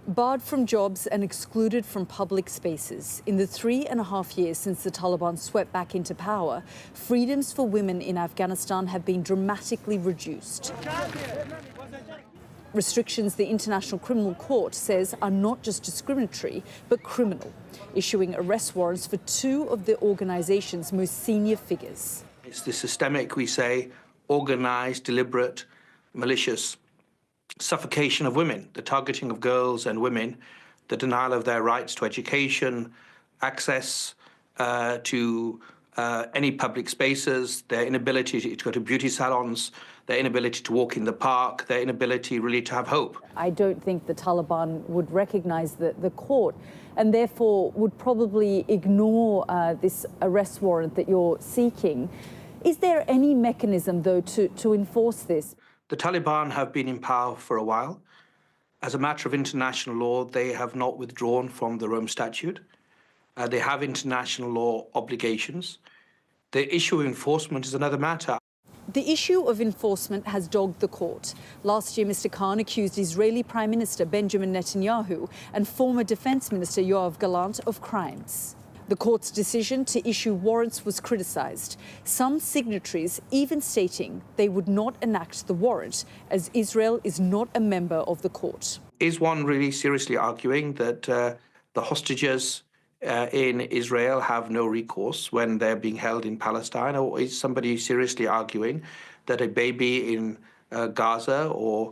Barred from jobs and excluded from public spaces. In the 3.5 years since the Taliban swept back into power, freedoms for women in Afghanistan have been dramatically reduced. Restrictions the International Criminal Court says are not just discriminatory, but criminal, issuing arrest warrants for two of the organisation's most senior figures. It's the systemic, we say, organised, deliberate, malicious suffocation of women, the targeting of girls and women, the denial of their rights to education, access to any public spaces, their inability to go to beauty salons, their inability to walk in the park, their inability really to have hope. I don't think the Taliban would recognise the court and therefore would probably ignore this arrest warrant that you're seeking. Is there any mechanism, though, to enforce this? The Taliban have been in power for a while. As a matter of international law, they have not withdrawn from the Rome Statute. They have international law obligations. The issue of enforcement is another matter. The issue of enforcement has dogged the court. Last year, Mr. Khan accused Israeli Prime Minister Benjamin Netanyahu and former Defence Minister Yoav Gallant of crimes. The court's decision to issue warrants was criticised, some signatories even stating they would not enact the warrant as Israel is not a member of the court. Is one really seriously arguing that the hostages in Israel have no recourse when they're being held in Palestine? Or is somebody seriously arguing that a baby in Gaza or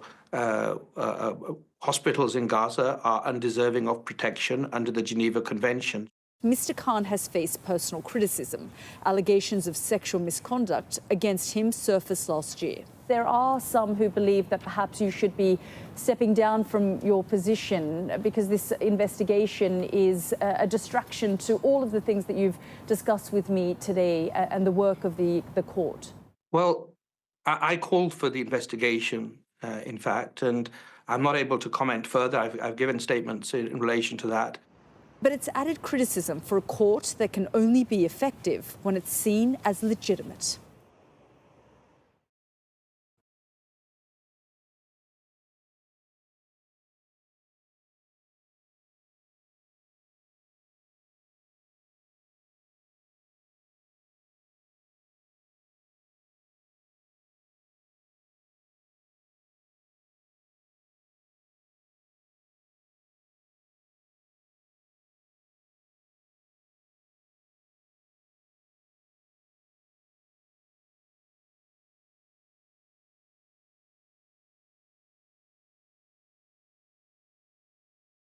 hospitals in Gaza are undeserving of protection under the Geneva Convention? Mr. Khan has faced personal criticism. Allegations of sexual misconduct against him surfaced last year. There are some who believe that perhaps you should be stepping down from your position because this investigation is a distraction to all of the things that you've discussed with me today and the work of the court. Well, I called for the investigation, in fact, and I'm not able to comment further. I've given statements in relation to that. But it's added criticism for a court that can only be effective when it's seen as legitimate.